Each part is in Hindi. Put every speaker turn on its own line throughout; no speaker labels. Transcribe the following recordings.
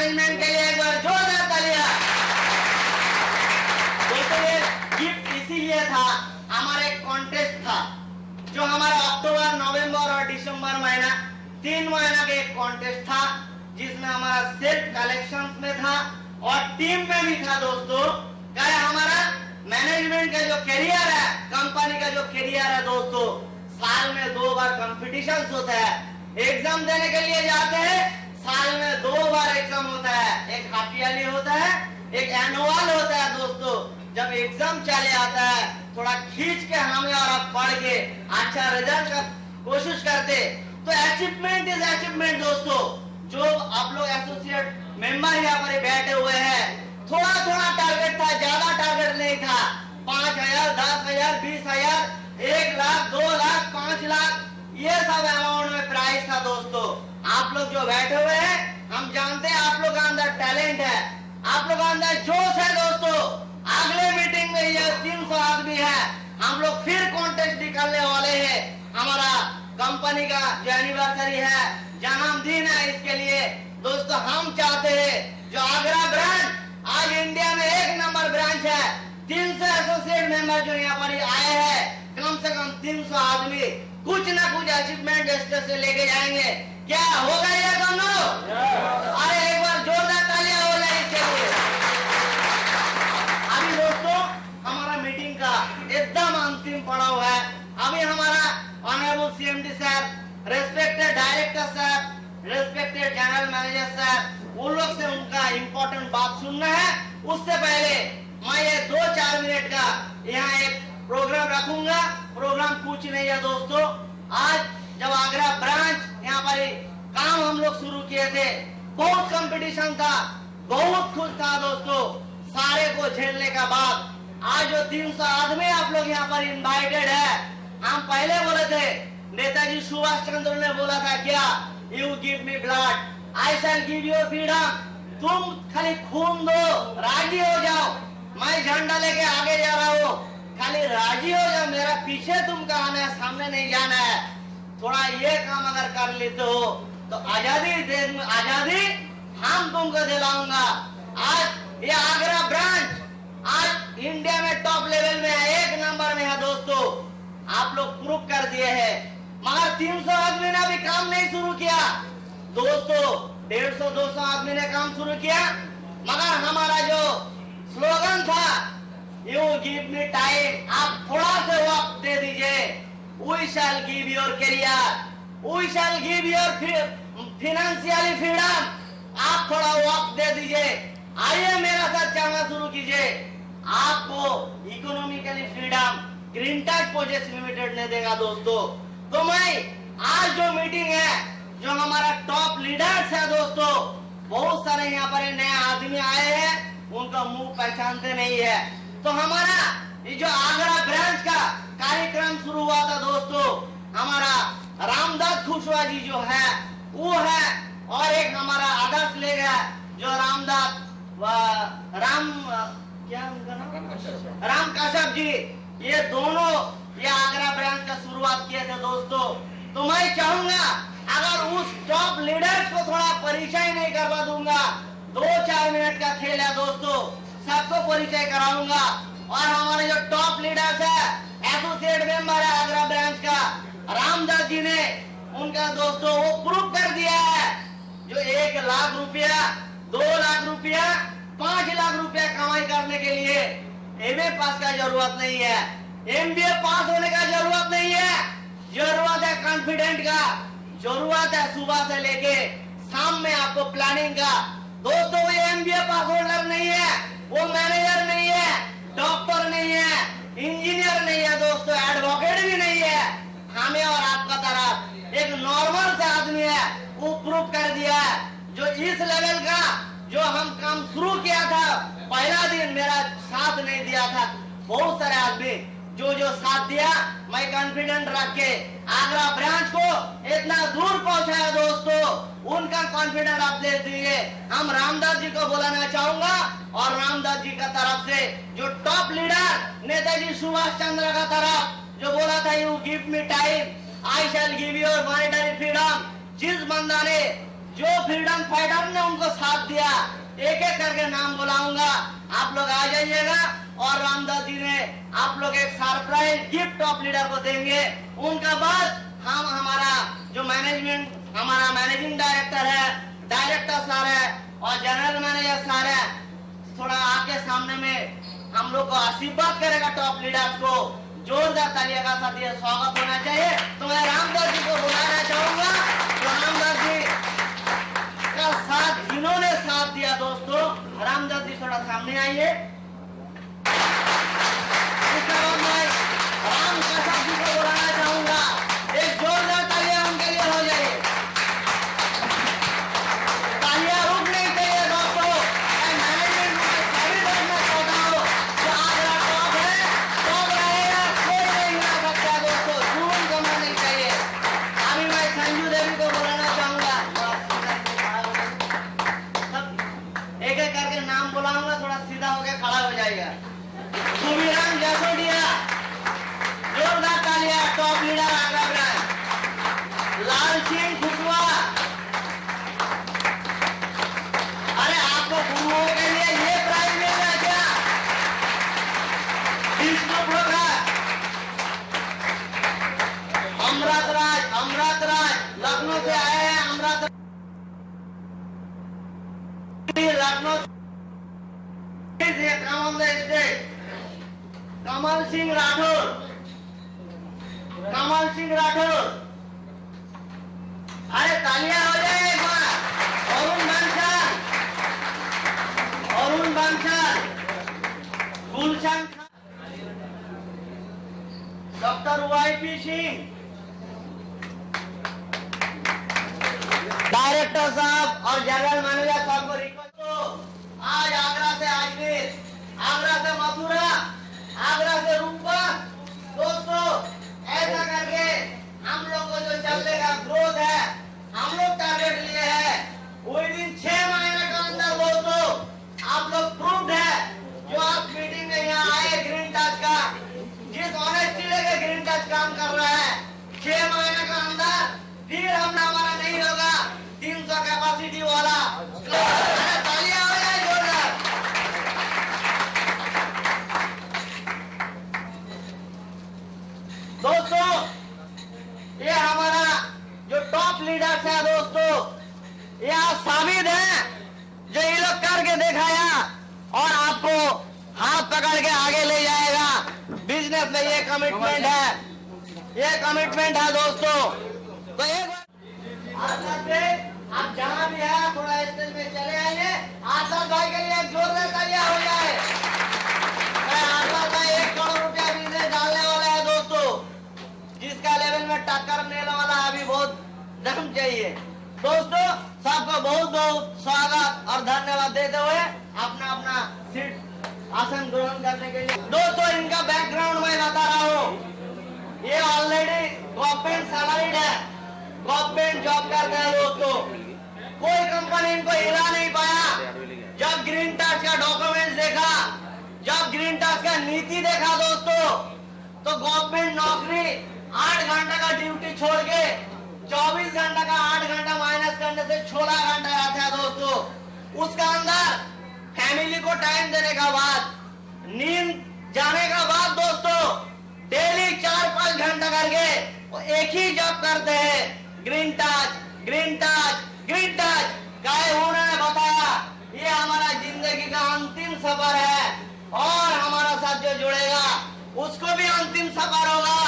मैनेजमेंट के लिए एक बार जोरदार तालियां। दोस्तों ये गिफ्ट इसीलिए था, हमारा एक कॉन्टेस्ट था जो हमारा अक्टूबर, नवंबर और दिसंबर महीना 3 महीना का एक कॉन्टेस्ट था, जिसमें हमारा सेल्फ कलेक्शन में था और टीम में भी था। दोस्तों क्या हमारा मैनेजमेंट का जो करियर है, कंपनी का जो करियर है दोस्तों, साल में 2 बार कंपटीशन होता है, एग्जाम देने के लिए जाते हैं, साल में 2 बार एग्जाम होता है, एक हाफ ईयरली होता है, एक एनुअल होता है। दोस्तों जब एग्जाम चले आता है, थोड़ा खींच के हमें और आप पढ़ के अच्छा रिजल्ट का कोशिश करते, तो अचीवमेंट इज अचीवमेंट। दोस्तों जो आप लोग एसोसिएट मेंबर यहाँ पर बैठे हुए हैं, थोड़ा थोड़ा टारगेट था, ज्यादा टारगेट नहीं था। 5,000, 10,000, 20,000, 1 लाख, 2 लाख, 5 लाख, ये सब अमाउंट में प्राइस था। दोस्तों आप लोग जो बैठे हुए हैं, हम जानते हैं आप लोग का अंदर टैलेंट है, आप लोग का अंदर जोश है। दोस्तों अगले मीटिंग में ये 300 आदमी है, हम लोग फिर कॉन्टेस्ट निकालने वाले हैं। हमारा कंपनी का जो एनिवर्सरी है, जन्मदिन है, इसके लिए दोस्तों हम चाहते हैं जो आगरा ब्रांच आज इंडिया में 1 नंबर ब्रांच है, 300 एसोसिएट मेंबर जो यहाँ पर आए हैं, कम से कम 300 आदमी कुछ ना कुछ अचीवमेंट स्टेज से लेके जाएंगे। क्या होगा ये दोनों? अरे एक बार जोरदार तालियां हो जाए इसके लिए। अभी दोस्तों हमारा मीटिंग का एकदम अंतिम पड़ाव है। अभी हमारा honourable CMD sir, respected director sir, respected general manager sir, उन लोग से उनका इम्पोर्टेंट बात सुनना है। उससे पहले मैं ये 2-4 मिनट का यहाँ एक प्रोग्राम रखूंगा। प्रोग्राम कुछ नहीं है दोस्तों, आज जब आगरा ब्रांच यहाँ पर काम हम लोग शुरू किए थे, बहुत कंपटीशन था, बहुत खुश था दोस्तों। सारे को झेलने का बाद आज जो 300 आदमी आप लोग यहाँ पर इनवाइटेड है, हम पहले बोले थे, नेताजी सुभाष चंद्र ने बोला था क्या, you give me blood I shell give your freedom. तुम खाली खून दो, राजी हो जाओ, मैं झंडा लेके आगे जा रहा हूँ, खाली राजी हो जाओ, मेरा पीछे तुम आना है, सामने नहीं जाना है। थोड़ा ये काम अगर कर लेते हो तो आजादी आजादी हम तुमको दिलाऊंगा। आज ये आगरा ब्रांच आज इंडिया में टॉप लेवल में है, 1 नंबर में है। दोस्तों आप लोग प्रूव कर दिए हैं, मगर 300 आदमी ने अभी काम नहीं शुरू किया। दोस्तों 150-200 आदमी ने काम शुरू किया, मगर हमारा जो स्लोगन था यू गिव मी टाइम, आप थोड़ा से वक्त दे दीजिए, we shall give your career, we shall give your financially freedom. आप थोड़ा वक्त दे दीजिए, आइए मेरा साथ चलना शुरू कीजिए। आपको economically freedom green touch project limited ने देगा। दोस्तों तो मैं आज जो मीटिंग है, जो हमारा टॉप लीडर्स है दोस्तों, बहुत सारे यहाँ पर नए आदमी आए हैं, उनका मुंह पहचानते नहीं है। तो हमारा ये जो आगरा ब्रांच का कार्यक्रम शुरू हुआ था दोस्तों, हमारा रामदास खुशवा जी जो है वो है, और एक हमारा आदर्श ले गया जो रामदास क्या उनका नाम, राम कश्यप जी, ये दोनों ये आगरा ब्रांच का शुरुआत किए थे दोस्तों। तो मैं चाहूंगा अगर उस टॉप लीडर्स को थोड़ा परिचय नहीं करवा दूंगा, 2-4 मिनट का खेल है दोस्तों, सबको परिचय कराऊंगा। और हमारे जो टॉप लीडर्स है, एसोसिएट मेंबर है आगरा ब्रांच का, रामदास जी ने उनका दोस्तों वो प्रूव कर दिया है, जो 1 लाख रुपया, 2 लाख रुपया, 5 लाख रुपया कमाई करने के लिए एमए पास का जरूरत नहीं है, एमबीए पास होने का जरूरत नहीं है, जरूरत है कॉन्फिडेंट का, जरूरत है सुबह से लेके शाम में आपको प्लानिंग का। दोस्तों वो एमबीए पास होल्डर नहीं है, वो मैनेजर नहीं है, डॉक्टर नहीं है, इंजीनियर नहीं है दोस्तों, एडवोकेट भी नहीं है, हमें और आपका तरफ एक नॉर्मल से आदमी है, वो प्रूव कर दिया है। जो इस लेवल का जो हम काम शुरू किया था, पहला दिन मेरा साथ नहीं दिया था, बहुत सारे आदमी जो साथ दिया, मैं कॉन्फिडेंट रख के आगरा ब्रांच को इतना दूर पहुंचाया दोस्तों, उनका कॉन्फिडेंट आप दे दीजिए। हम रामदास जी को बुलाना चाहूंगा, और रामदास जी का तरफ से जो टॉप लीडर नेताजी सुभाष चंद्र का तरफ जो बोला था, you give me time I shell give your monetary freedom, जिस बंदा ने जो फ्रीडम फाइटर ने उनको साथ दिया, एक एक करके नाम बुलाऊंगा, आप लोग आ जाइएगा। और रामदास जी ने आप लोग एक सरप्राइज गिफ्ट टॉप लीडर को देंगे। उनका बाद हम हमारा जो मैनेजमेंट, हमारा मैनेजिंग डायरेक्टर है, डायरेक्टर सर है और जनरल मैनेजर सर है, थोड़ा आपके सामने में हम लोग को आशीर्वाद करेगा टॉप लीडर्स को। जोरदार तालियों का साथ ये स्वागत होना चाहिए। तो मैं रामदास जी को बुलाना चाहूंगा। तो रामदास जी का साथ जिन्होंने साथ दिया दोस्तों, रामदास जी थोड़ा सामने आइए। इसके बाद मैं राम प्रसाद जी को बुलाना चाहूंगा। एक जोरदार तालियां उनके लिए हो जाए। तालियां रुक नहीं चाहिए दोस्तों। मैनेजमेंट में सभी लोग मैं कहता हूँ जो आगरा टॉप है, टॉप रहेगा, कोई नहीं हिला सकता दोस्तों, जुनून कमना नहीं चाहिए। अभी मैं संजू देवी को बुलाना चाहूंगा। सब एक एक करके नाम बुलाऊंगा, थोड़ा सीधा होकर खड़ा हो जाएगा। सुमीराम जसोडिया, जोरदार तालियां, टॉप लीडर आगरा ब्रांच। लाल सिंह खुटवा, अरे आपको गुरुओं के लिए ये प्राइज मिल रहा है क्या? विष्णु प्रोग्राम, अमृत राज लखनऊ से आए हैं। अमृत लखनऊ कमल सिंह राठौर, अरे तालियां हो जाए एक बार। Arun Bansal, Gulshan Khan, doctor YP Singh, director साहब और जनरल मैनेजर साहब को रिक्वेस्ट करो। आज आगरा से अजमेर, आगरा से मथुरा, आगरा से रूपा, दोस्तों ऐसा करके हम लोग को जो चलने का ग्रोथ है, हम लोग टारगेट लिए है विद इन 6 महीने के अंदर दोस्तों आप लोग प्रूव्ड है। जो आप मीटिंग में यहाँ आए ग्रीन टच का, जिस ऑनेस्टी लेके ग्रीन टच काम कर रहा है, 6 महीने के अंदर फिर हम हमारा नहीं होगा 300 कैपेसिटी वाला। तालियां हो जाए जोरदार। दोस्तों ये हमारा जो टॉप लीडर्स है दोस्तों, ये आप साबित है जो ये लोग करके दिखाया और आपको हाथ पकड़ के आगे ले जाएगा। बिजनेस में ये कमिटमेंट है दोस्तों। तो एक बार आप जहां भी है थोड़ा स्टेज में चले आइए। आजाद भाई के लिए जोरदार तालियां हो जाए। आजाद भाई 1 करोड़ रुपया बिजनेस डालने वाला है दोस्तों, जिसका लेवल में टक्कर मिलने वाला अभी बहुत दम चाहिए। दोस्तों सबको बहुत बहुत स्वागत और धन्यवाद देते हुए अपना अपना सीट आसन ग्रहण करने के लिए। दोस्तों इनका बैकग्राउंड मैं बता रहा हूँ। ये ऑलरेडी गवर्नमेंट सैलरीड है, गवर्नमेंट जॉब करते हैं दोस्तों। कोई कंपनी इनको हिला नहीं पाया। जब ग्रीन टच का डॉक्यूमेंट देखा, जब ग्रीन टच का नीति देखा दोस्तों, तो गवर्नमेंट नौकरी 8 घंटे का ड्यूटी छोड़ के 24 घंटे का 8 घंटा माइनस करने से 16 घंटा आता है दोस्तों। उसका अंदर फैमिली को टाइम देने का बाद, नींद जाने का बाद दोस्तों डेली 4-5 घंटा करके वो एक ही जॉब करते हैं। ग्रीन टच गाय उन्होंने बताया ये हमारा जिंदगी का अंतिम सफर है और हमारा साथ जो जुड़ेगा उसको भी अंतिम सफर होगा।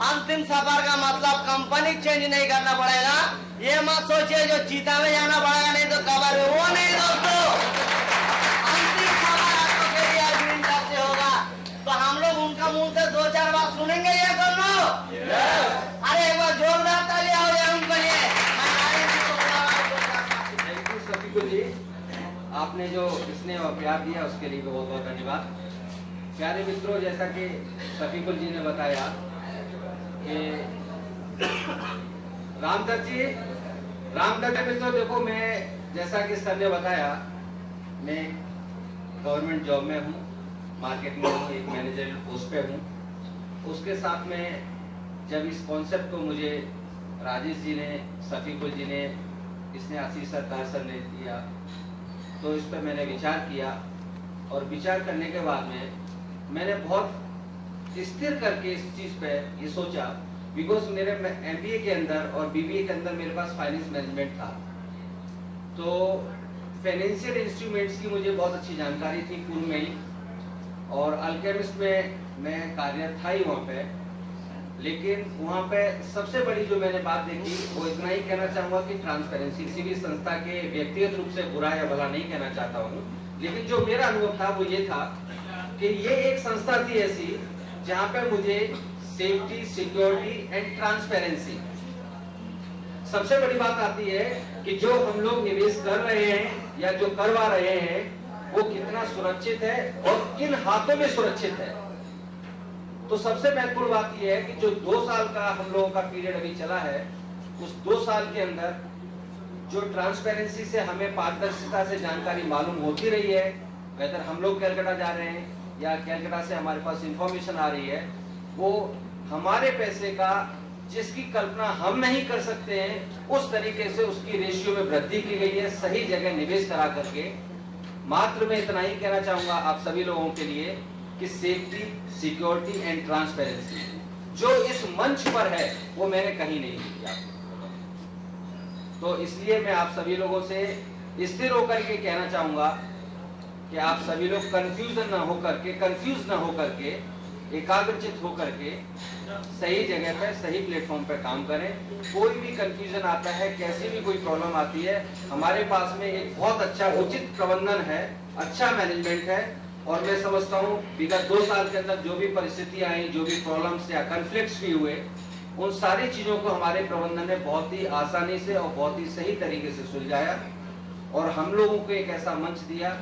अंतिम सफर का मतलब कंपनी चेंज नहीं करना पड़ेगा। ये मत सोचिए जो चीता में जाना पड़ेगा नहीं तो कबर में, वो नहीं दोस्तों। अंतिम सफर आपको कैरियर ग्रीन टच से होगा। तो हम लोग उनका मुंह से 2-4 बात सुनेंगे ये दोनों। अरे एक बार जोरदार तालियां हो जाए उनके लिए।
जी आपने जो स्नेह और प्यार दिया उसके लिए बहुत बहुत धन्यवाद। प्यारे मित्रों, जैसा कि शफीकुल जी ने बताया कि रामदत्त मित्रों, देखो मैं जैसा कि सर ने बताया, मैं गवर्नमेंट जॉब में हूँ, मार्केट में हूँ, एक मैनेजर पोस्ट पे हूँ। उसके साथ में जब इस कॉन्सेप्ट को मुझे राजेश जी ने, शफीकुल जी ने इसने आशीष सर ने दिया, तो इस पर मैंने विचार किया और विचार करने के बाद में मैंने बहुत स्थिर करके इस चीज़ पे ये सोचा, बिकॉज मेरे MBA के अंदर और BBA के अंदर मेरे पास फाइनेंस मैनेजमेंट था, तो फाइनेंशियल इंस्ट्रूमेंट्स की मुझे बहुत अच्छी जानकारी थी पूर्व में ही, और अल्केमिस्ट में मैं कार्यरत था ही वहाँ पे। लेकिन वहाँ पे सबसे बड़ी जो मैंने बात देखी वो इतना ही कहना चाहूँगा कि ट्रांसपेरेंसी, किसी भी संस्था के व्यक्तिगत रूप से बुरा या भला नहीं कहना चाहता हूँ, लेकिन जो मेरा अनुभव था वो ये था कि ये एक संस्था थी ऐसी जहाँ पे मुझे सेफ्टी, सिक्योरिटी एंड ट्रांसपेरेंसी, सबसे बड़ी बात आती है कि जो हम लोग निवेश कर रहे हैं या जो करवा रहे हैं वो कितना सुरक्षित है और किन हाथों में सुरक्षित है। तो सबसे महत्वपूर्ण बात यह है कि जो 2 साल का हम लोगों का पीरियड अभी चला है, उस 2 साल के अंदर जो ट्रांसपेरेंसी से हमें पारदर्शिता से जानकारी मालूम होती रही है, वेदर हम लोग कैलकाटा जा रहे हैं या कैलकाटा से हमारे पास इंफॉर्मेशन आ रही है, वो हमारे पैसे का जिसकी कल्पना हम नहीं कर सकते हैं उस तरीके से उसकी रेशियो में वृद्धि की गई है, सही जगह निवेश करा करके। मात्र मैं इतना ही कहना चाहूंगा आप सभी लोगों के लिए कि सेफ्टी, सिक्योरिटी एंड ट्रांसपेरेंसी जो इस मंच पर है वो मैंने कहीं नहीं किया। तो इसलिए मैं आप सभी लोगों से स्थिर होकर के कहना चाहूंगा कि आप सभी लोग कंफ्यूज ना होकर के एकाग्रचित होकर के सही जगह पे, सही प्लेटफॉर्म पे काम करें। कोई भी कंफ्यूजन आता है, कैसी भी कोई प्रॉब्लम आती है, हमारे पास में एक बहुत अच्छा उचित प्रबंधन है, अच्छा मैनेजमेंट है, और मैं समझता हूँ विगत 2 साल के अंदर जो भी परिस्थितियां आई, जो भी प्रॉब्लम्स या कन्फ्लिक्ट्स भी हुए, उन सारी चीजों को हमारे प्रबंधन ने बहुत ही आसानी से और बहुत ही सही तरीके से सुलझाया और हम लोगों को एक ऐसा मंच दिया।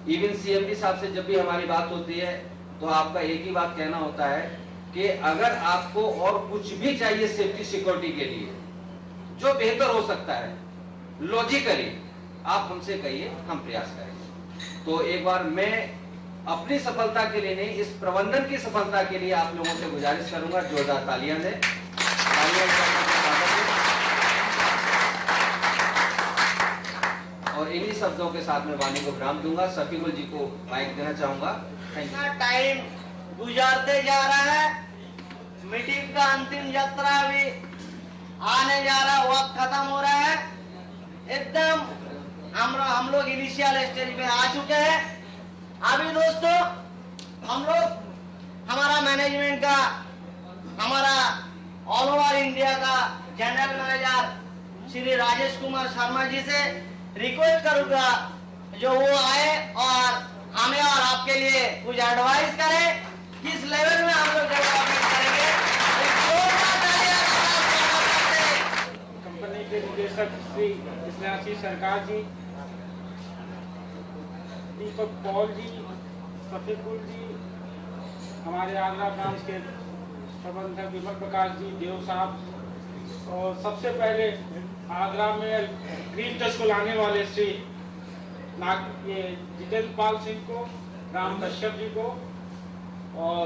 इवन CMD साहब से जब भी हमारी बात होती है तो आपका एक ही बात कहना होता है कि अगर आपको और कुछ भी चाहिए सेफ्टी सिक्योरिटी के लिए जो बेहतर हो सकता है, लॉजिकली आप हमसे कहिए, हम प्रयास करेंगे। तो एक बार मैं अपनी सफलता के लिए नहीं, इस प्रबंधन की सफलता के लिए आप लोगों से गुजारिश करूंगा, जोरदार तालियां दें। और इन्हीं शब्दों के साथ में वाणी को विराम दूंगा। शफीकुल जी को माइक देना चाहूंगा।
टाइम गुजारते जा रहा है, मीटिंग का अंतिम यात्रा भी आने जा रहा, वक्त खत्म हो रहा है, एकदम हम लोग इनिशियल स्टेज में आ चुके हैं। अभी दोस्तों हम लोग हमारा मैनेजमेंट का, हमारा ऑल ओवर इंडिया का जनरल मैनेजर श्री राजेश कुमार शर्मा जी से रिक्वेस्ट करूंगा जो वो आए और हमें और आपके लिए कुछ एडवाइस करें, किस लेवल में हम लोग डेवलपमेंट करेंगे।
कंपनी के निदेशक श्री स्नेहाशीष सरकार जी, दीपक पॉल जी, शफीकुल जी, हमारे आगरा ब्रांच के प्रबंधक विमल प्रकाश जी, देव साहब, और सबसे पहले आगरा में ग्रीन टच को लाने वाले श्री जितेंद्र पाल सिंह को, राम कश्यप जी को, और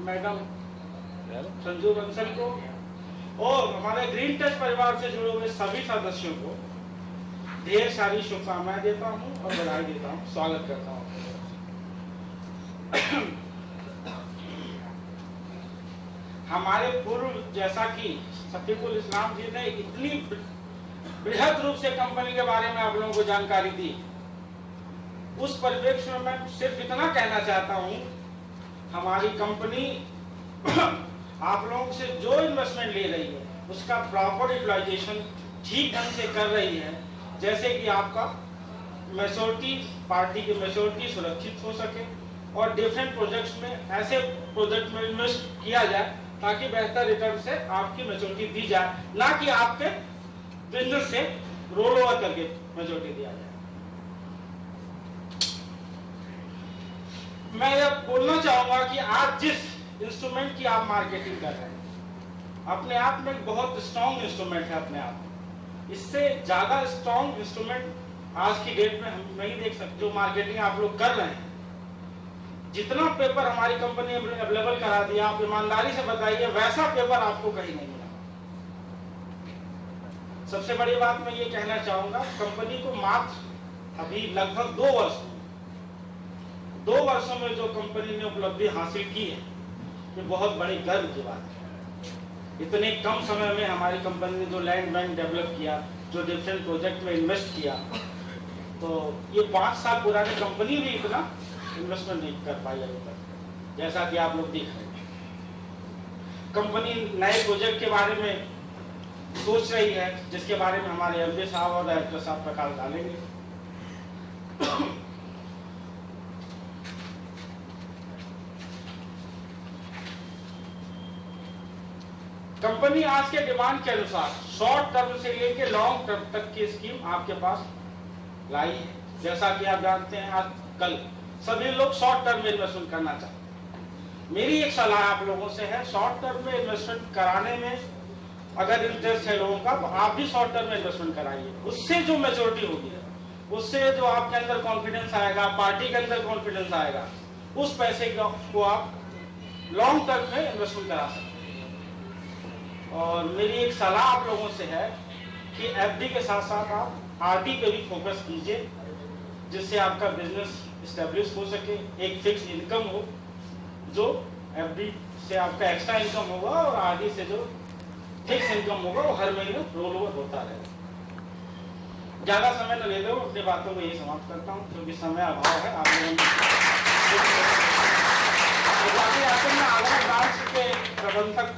मैडम संजू बंसल को, और हमारे ग्रीन टच परिवार से जुड़े हुए सभी सदस्यों को ढेर सारी शुभकामनाएं देता हूं और बधाई देता हूं, स्वागत करता हूं। हमारे पूर्व, जैसा कि शफीकुल इस्लाम जी ने इतनी बृहद रूप से कंपनी के बारे में आप लोगों को जानकारी दी, उस परिप्रेक्ष्य में मैं सिर्फ इतना कहना चाहता हूं, हमारी कंपनी आप लोगों से जो इन्वेस्टमेंट ले रही है उसका प्रॉपर यूटिलाइजेशन ठीक ढंग से कर रही है, जैसे कि आपका मैच्योरिटी, पार्टी की मैच्योरिटी सुरक्षित हो सके और डिफरेंट प्रोजेक्ट्स में, ऐसे प्रोजेक्ट में इन्वेस्ट किया जाए ताकि बेहतर रिटर्न से आपकी मैच्योरिटी दी जाए, ना कि आपके बिजनेस से रोल ओवर करके मैच्योरिटी दिया जाए। मैं यह बोलना चाहूंगा कि आज जिस इंस्ट्रूमेंट की आप मार्केटिंग कर रहे हैं, अपने आप में बहुत स्ट्रॉन्ग इंस्ट्रूमेंट है अपने आप में। इससे ज्यादा स्ट्रॉन्ग इंस्ट्रूमेंट आज की डेट में हम नहीं देख सकते। जो मार्केटिंग आप लोग कर रहे हैं, जितना पेपर हमारी कंपनी अवेलेबल करा दिया, आप ईमानदारी से बताइए, वैसा पेपर आपको कहीं नहीं मिला। सबसे बड़ी बात मैं ये कहना चाहूंगा, कंपनी को मात्र अभी लगभग 2 वर्षों में जो कंपनी ने उपलब्धि हासिल की है, ये बहुत बड़ी गर्व की बात है। इतने कम समय में हमारी कंपनी ने जो लैंड बैंक डेवलप किया, जो डिफरेंट प्रोजेक्ट में इन्वेस्ट किया, तो ये 5 साल पुरानी कंपनी भी इतना इन्वेस्टमेंट नहीं कर पाई अभी तक, जैसा कि आप लोग देख रहे हैं। कंपनी नए प्रोजेक्ट के बारे में सोच रही है, जिसके बारे में हमारे एमडी साहब और डायरेक्टर साहब प्रकाश डालेंगे। कंपनी आज के डिमांड के अनुसार शॉर्ट टर्म से लेकर लॉन्ग टर्म तक की स्कीम आपके पास लाई है। जैसा कि आप जानते हैं, आज कल सभी लोग शॉर्ट टर्म में इन्वेस्टमेंट करना चाहते हैं। मेरी एक सलाह आप लोगों से है, शॉर्ट टर्म में इन्वेस्टमेंट कराने में अगर इंटरेस्ट है लोगों का, तो आप भी शॉर्ट टर्म में इन्वेस्टमेंट कराइए। उससे जो मेच्योरिटी होगी, उससे जो आपके अंदर कॉन्फिडेंस आएगा, पार्टी के अंदर कॉन्फिडेंस आएगा, उस पैसे को आप लॉन्ग टर्म में इन्वेस्टमेंट करा सकते हैं। और मेरी एक सलाह आप लोगों से है कि एफडी के साथ साथ आप आरडी पे भी फोकस कीजिए, जिससे आपका बिजनेस एस्टेब्लिश हो सके, एक फिक्स इनकम हो, जो एफडी से आपका एक्स्ट्रा इनकम होगा और आरडी से जो फिक्स इनकम होगा वो हर महीने रोल ओवर होता रहेगा। ज्यादा समय न ले दो, अपनी बातों को यही समाप्त करता हूँ, क्योंकि समय अभाव है। आप लोगों आगरा ब्रांच के प्रबंधक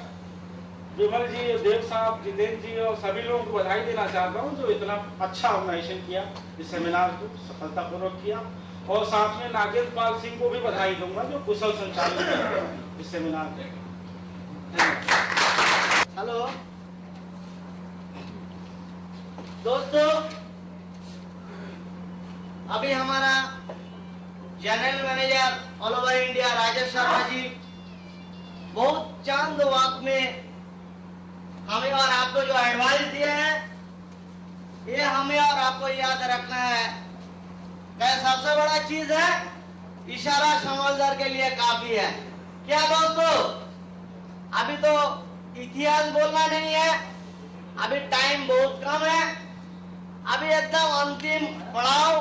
विमल जी, देव साहब, जितेंद्र जी और सभी लोगों को बधाई देना चाहता हूँ, जो इतना अच्छा ऑर्गेनाइजेशन किया, इस सेमिनार को सफलतापूर्वक किया। और साथ में नागेंद्र पाल सिंह को भी बधाई दूंगा, जो कुशल संचालन इस सेमिनार के।
हेलो दोस्तों, अभी हमारा general manager all over India Rajesh Sharma ji बहुत चंद वक्त में हमें और आपको जो एडवाइस दिए हैं, ये हमें और आपको याद रखना है। सबसे बड़ा चीज है, इशारा समझदार के लिए काफी है। क्या दोस्तों, अभी तो इतिहास बोलना नहीं है, अभी टाइम बहुत कम है, अभी एकदम अंतिम पड़ाव।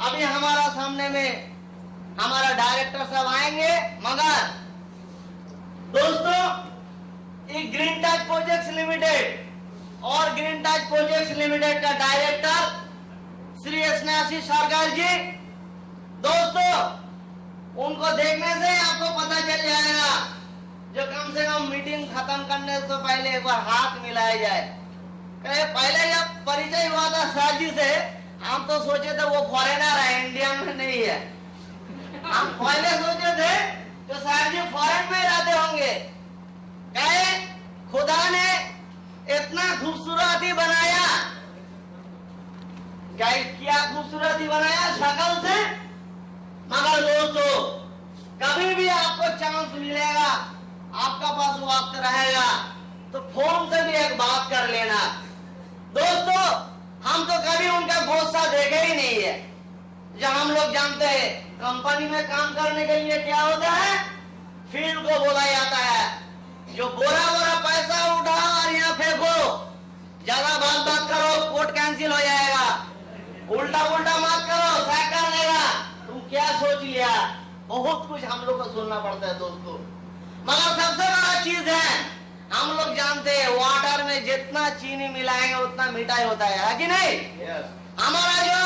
अभी हमारा सामने में हमारा डायरेक्टर साहब आएंगे, मगर दोस्तों एक ग्रीन टच प्रोजेक्ट्स लिमिटेड और ग्रीन टच प्रोजेक्ट्स लिमिटेड का डायरेक्टर श्री स्नेहाशीष सरकार जी, दोस्तों उनको देखने से आपको पता चल जाएगा, जो कम से कम मीटिंग खत्म करने से पहले एक बार हाथ मिलाया जाए। पहले जब परिचय हुआ था सर जी से, हम तो सोचे थे वो फॉरेनर है, इंडिया में नहीं है। हम पहले सोचे थे तो सर जी फॉरेन में रहते होंगे। कहे खुदा ने इतना खूबसूरती बनाया, क्या खूबसूरती बनाया शक्ल से। मगर दोस्तों कभी भी आपको चांस मिलेगा, आपका पास वक्त रहेगा, तो फोन से भी एक बात कर लेना। दोस्तों हम तो कभी उनका गुस्सा देखे ही नहीं है। जब हम लोग जानते हैं कंपनी में काम करने के लिए क्या होता है, फील्ड को बोला जाता है, जो बोरा बोरा पैसा उठाओ और यहाँ फेंको, ज्यादा बात मत करो, कोर्ट कैंसिल हो जाएगा, उल्टा उल्टा मत करो, सैक कर देगा, तुम क्या सोच लिया। बहुत कुछ हम लोग को सुनना पड़ता है दोस्तों। मगर सबसे बड़ा चीज है, हम लोग जानते हैं वाटर में जितना चीनी मिलाएंगे उतना मिठाई होता है कि नहीं? हमारा जो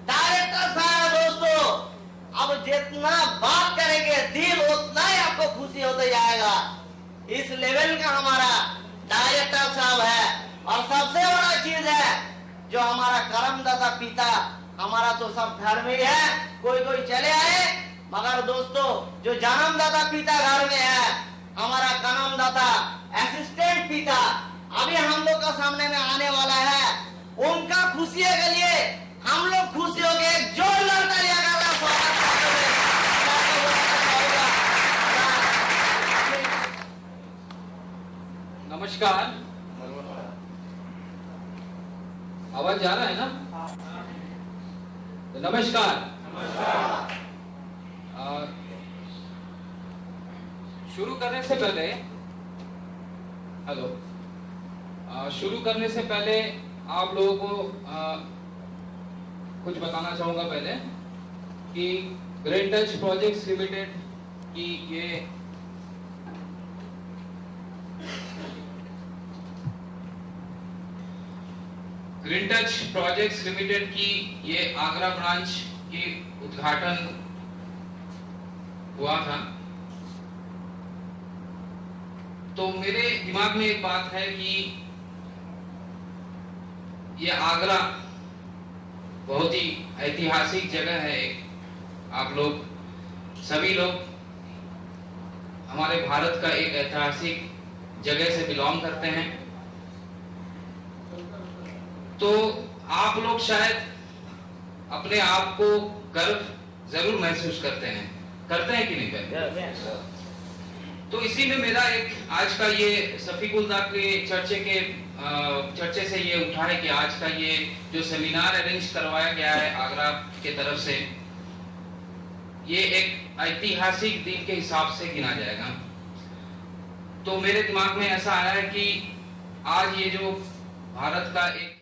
डायरेक्टर साहब दोस्तों, अब जितना बात करेंगे दिल उतना ही आपको खुशी होता जाएगा। इस लेवल का हमारा डायरेक्टर साहब है। और सबसे बड़ा चीज है, जो हमारा कर्मदाता पिता, हमारा तो सब घर में है, कोई कोई चले आए, मगर दोस्तों जो जन्मदाता पिता घर में है, हमारा कर्मदाता असिस्टेंट पिता अभी हम लोग का सामने में आने वाला है। उनका खुशी के लिए हम लोग खुशी हो गए, जोरदार तालियां का स्वागत
नमस्कार। आवाज जा रहा है ना? तो नमस्कार। शुरू करने से पहले आप लोगों को कुछ बताना चाहूंगा पहले कि ग्रीन टच प्रोजेक्ट्स लिमिटेड की ये ग्रीन टच प्रोजेक्ट्स लिमिटेड की ये आगरा ब्रांच की उद्घाटन हुआ था। तो मेरे दिमाग में एक बात है कि ये आगरा बहुत ही ऐतिहासिक जगह है। आप लोग सभी लोग हमारे भारत का एक ऐतिहासिक जगह से बिलोंग करते हैं। तो आप लोग शायद अपने आप को गर्व जरूर महसूस करते हैं कि नहीं करते? तो इसी में मेरा एक आज का ये सफीकुल्लाह के चर्चे से ये उठा है कि आज का ये जो सेमिनार अरेंज करवाया गया है आगरा के तरफ से, ये एक ऐतिहासिक दिन के हिसाब से गिना जाएगा। तो मेरे दिमाग में ऐसा आया है कि आज ये जो भारत का एक